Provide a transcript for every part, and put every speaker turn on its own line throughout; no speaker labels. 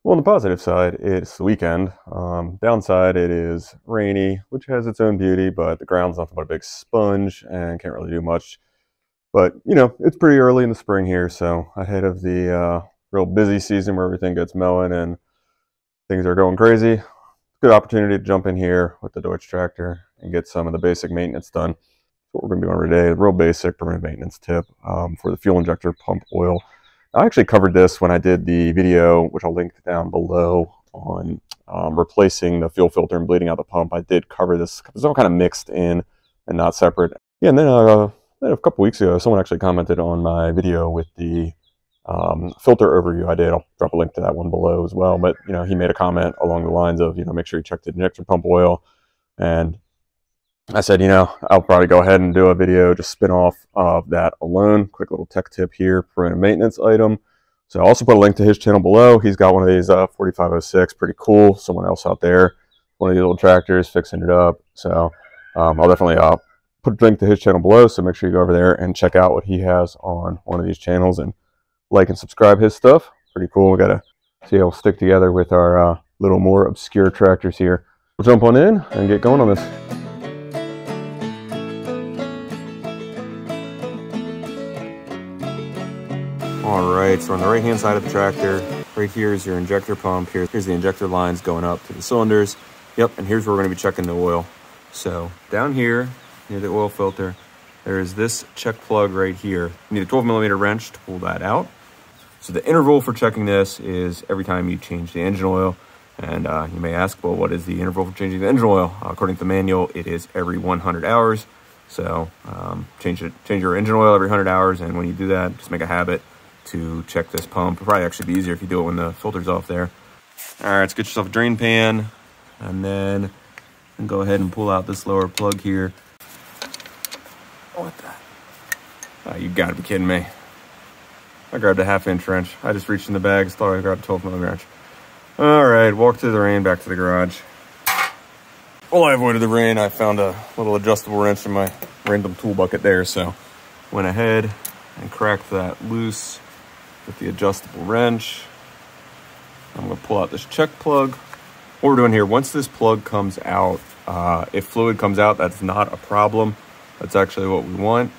Well, on the positive side, it's the weekend. Downside, it is rainy, which has its own beauty, but the ground's nothing but a big sponge and can't really do much. But, it's pretty early in the spring here, so ahead of the real busy season where everything gets mowing and things are going crazy, good opportunity to jump in here with the Deutz tractor and get some of the basic maintenance done. What we're going to be doing today, a real basic preventive maintenance tip for the fuel injector pump oil. I actually covered this when I did the video, which I'll link down below, on replacing the fuel filter and bleeding out the pump. I did cover this. It's all kind of mixed in and not separate. Yeah, and then a couple weeks ago, someone actually commented on my video with the filter overview I did. I'll drop a link to that one below as well. But, he made a comment along the lines of, make sure you check the injector pump oil. And I said, I'll probably go ahead and do a video, just spin off of that alone. Quick little tech tip here, preventive maintenance item. So I also put a link to his channel below. He's got one of these 4506, pretty cool. Someone else out there, one of these little tractors, fixing it up. So I'll definitely put a link to his channel below. So make sure you go over there and check out what he has on one of these channels and like and subscribe his stuff. Pretty cool. We got to see how we'll stick together with our little more obscure tractors here. We'll jump on in and get going on this. Alright, so on the right hand side of the tractor, right here is your injector pump. Here's the injector lines going up to the cylinders. Yep, and here's where we're going to be checking the oil. So down here, near the oil filter, there is this check plug right here. You need a 12mm wrench to pull that out. So the interval for checking this is every time you change the engine oil. And you may ask, well, what is the interval for changing the engine oil? According to the manual, it is every 100 hours. So change your engine oil every 100 hours. And when you do that, just make a habit to check this pump. It'll probably actually be easier if you do it when the filter's off there. All right, let's get yourself a drain pan, and then go ahead and pull out this lower plug here. What the? Oh, you gotta be kidding me. I grabbed a 1/2-inch wrench. I just reached in the bags, thought I grabbed a 12mm wrench. All right, walk through the rain, back to the garage. While I avoided the rain, I found a little adjustable wrench in my random tool bucket there, so went ahead and cracked that loose with the adjustable wrench. I'm gonna pull out this check plug. What we're doing here, once this plug comes out, if fluid comes out, that's not a problem. That's actually what we want.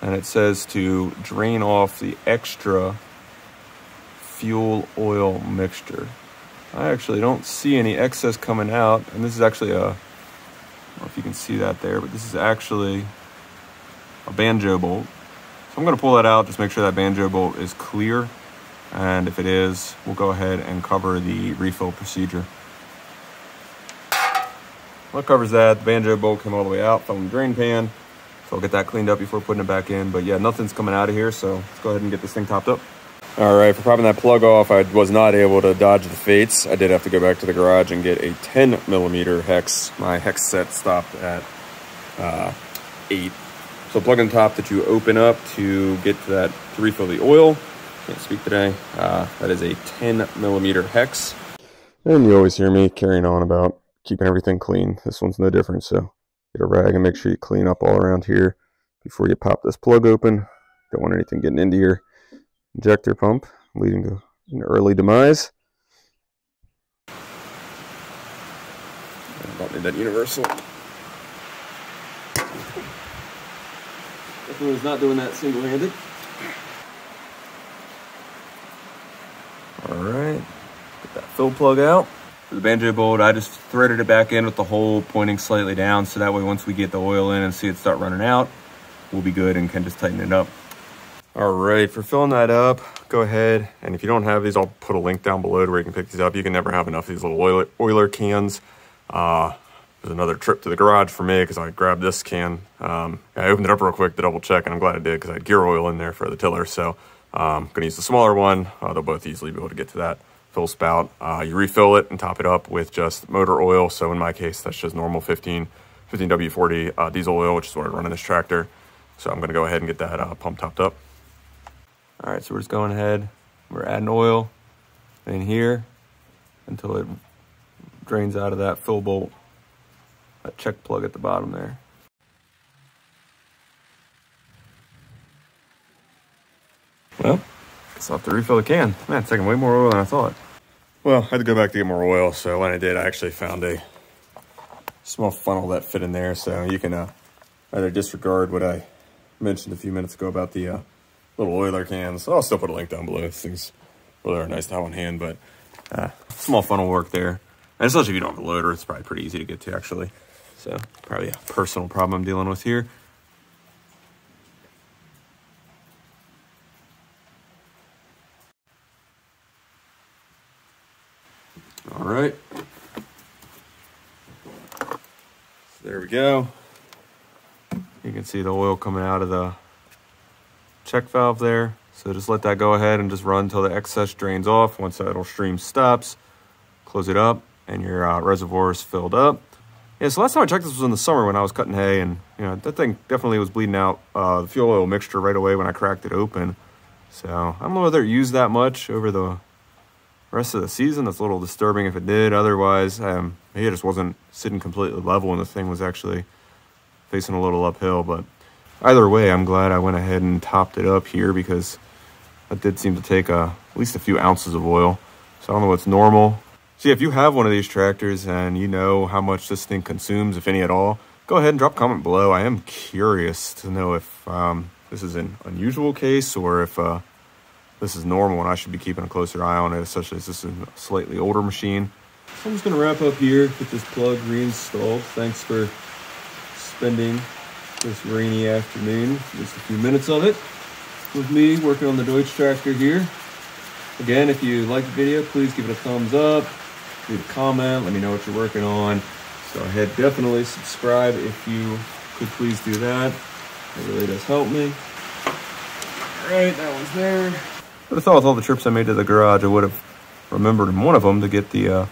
And it says to drain off the extra fuel oil mixture. I actually don't see any excess coming out. And this is actually I don't know if you can see that there, but this is actually a banjo bolt. I'm going to pull that out, just make sure that banjo bolt is clear. And if it is, we'll go ahead and cover the refill procedure. Well, that covers that. The banjo bolt came all the way out, fell in the drain pan. So I'll get that cleaned up before putting it back in. But yeah, nothing's coming out of here, so let's go ahead and get this thing topped up. All right, for popping that plug off, I was not able to dodge the fates. I did have to go back to the garage and get a 10mm hex. My hex set stopped at 8. So plug and top that you open up to get to that, to refill the oil. Can't speak today. That is a 10mm hex. And you always hear me carrying on about keeping everything clean. This one's no different, so get a rag and make sure you clean up all around here before you pop this plug open. Don't want anything getting into your injector pump, leading to an early demise. Don't need that universal. Definitely was not doing that single-handed. All right, get that fill plug out. For the banjo bolt, I just threaded it back in with the hole pointing slightly down, so that way once we get the oil in and see it start running out, we'll be good and can just tighten it up. All right, for filling that up, go ahead, and if you don't have these, I'll put a link down below to where you can pick these up. You can never have enough of these little oiler cans. It was another trip to the garage for me because I grabbed this can. I opened it up real quick to double check, and I'm glad I did because I had gear oil in there for the tiller. So I'm gonna use the smaller one. They'll both easily be able to get to that fill spout. You refill it and top it up with just motor oil. So in my case, that's just normal 15W40 diesel oil, which is what I run in this tractor. So I'm gonna go ahead and get that pump topped up. All right, so we're just going ahead. We're adding oil in here until it drains out of that fill bolt, that check plug at the bottom there. Well, guess I'll have to refill the can. Man, it's taking way more oil than I thought. Well, I had to go back to get more oil, so when I did, I actually found a small funnel that fit in there, so you can either disregard what I mentioned a few minutes ago about the little oiler cans. I'll still put a link down below. These things really are nice to have on hand, but small funnel work there. And especially if you don't have a loader, it's probably pretty easy to get to, actually. So probably a personal problem I'm dealing with here. All right. So there we go. You can see the oil coming out of the check valve there. So just let that go ahead and just run until the excess drains off. Once that little stream stops, close it up and your reservoir is filled up. Yeah, so last time I checked this was in the summer when I was cutting hay, and you know that thing definitely was bleeding out the fuel oil mixture right away when I cracked it open. So I don't know whether it used that much over the rest of the season. That's a little disturbing if it did. Otherwise, maybe it just wasn't sitting completely level and the thing was actually facing a little uphill. But either way, I'm glad I went ahead and topped it up here, because that did seem to take at least a few ounces of oil. So I don't know what's normal. See, if you have one of these tractors and you know how much this thing consumes, if any at all, go ahead and drop a comment below. I am curious to know if this is an unusual case or if this is normal and I should be keeping a closer eye on it, especially as this is a slightly older machine. So I'm just going to wrap up here, get this plug reinstalled. Thanks for spending this rainy afternoon, just a few minutes of it, with me working on the Deutz tractor here. Again, if you like the video, please give it a thumbs up, leave a comment, let me know what you're working on. Go ahead, definitely subscribe if you could please do that. It really does help me. All right, that one's there. But I thought with all the trips I made to the garage, I would have remembered in one of them to get the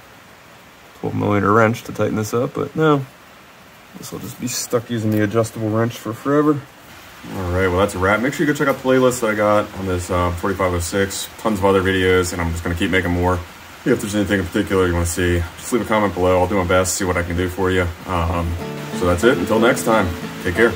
12mm wrench to tighten this up, but no. This will just be stuck using the adjustable wrench for forever. All right, well, that's a wrap. Make sure you go check out the playlist that I got on this 4506. Tons of other videos, and I'm just going to keep making more. If there's anything in particular you want to see, just leave a comment below. I'll do my best, see what I can do for you. So that's it. Until next time, take care.